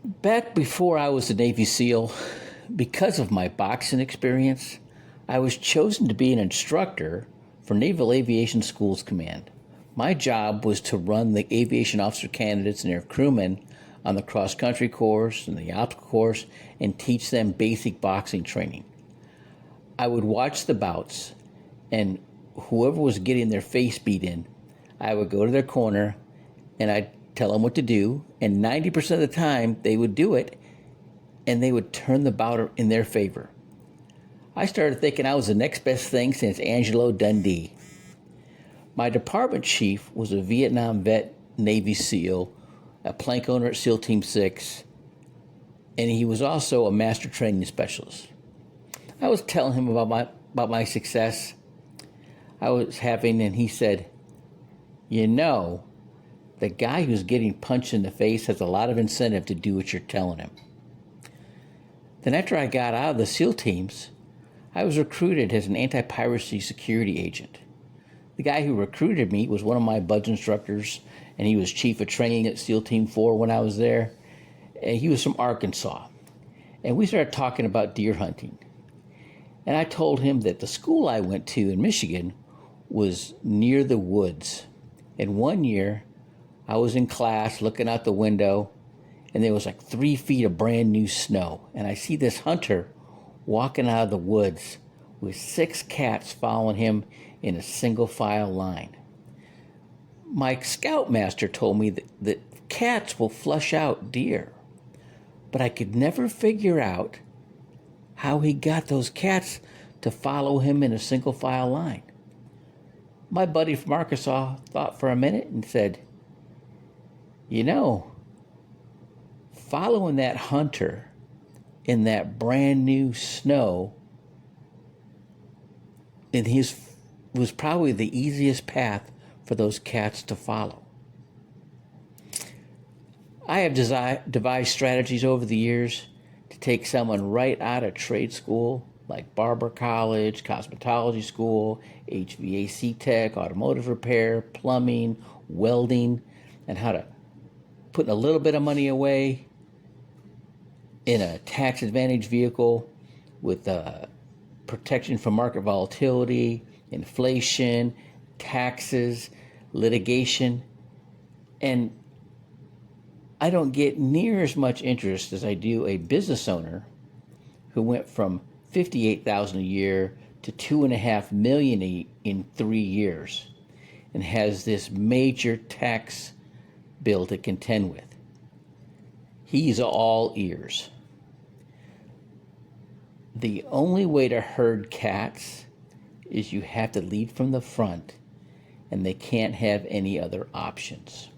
Back before I was a Navy SEAL, because of my boxing experience, I was chosen to be an instructor for Naval Aviation Schools Command. My job was to run the aviation officer candidates and their crewmen on the cross country course and the obstacle course and teach them basic boxing training. I would watch the bouts, and whoever was getting their face beat in, I would go to their corner and I'd tell them what to do, and 90% of the time they would do it and they would turn the bout in their favor. I started thinking I was the next best thing since Angelo Dundee. My department chief was a Vietnam vet Navy SEAL, a plank owner at SEAL Team 6, and he was also a master training specialist. I was telling him about my success I was having, and he said, the guy who's getting punched in the face has a lot of incentive to do what you're telling him. Then after I got out of the SEAL teams, I was recruited as an anti-piracy security agent. The guy who recruited me was one of my BUD/S instructors, and he was chief of training at SEAL Team 4 when I was there. And he was from Arkansas. And we started talking about deer hunting. And I told him that the school I went to in Michigan was near the woods. And one year, I was in class looking out the window, and there was like 3 feet of brand new snow. And I see this hunter walking out of the woods with 6 cats following him in a single file line. My scoutmaster told me that cats will flush out deer, but I could never figure out how he got those cats to follow him in a single file line. My buddy from Arkansas thought for a minute and said, following that hunter in that brand new snow was probably the easiest path for those cats to follow. I have devised strategies over the years to take someone right out of trade school, like barber college, cosmetology school, HVAC tech, automotive repair, plumbing, welding, and how to put a little bit of money away in a tax advantage vehicle with protection from market volatility, inflation, taxes, litigation. And I don't get near as much interest as I do a business owner who went from $58,000 a year to $2.5 million in 3 years and has this major tax bill to contend with. He's all ears. The only way to herd cats is you have to lead from the front, and they can't have any other options.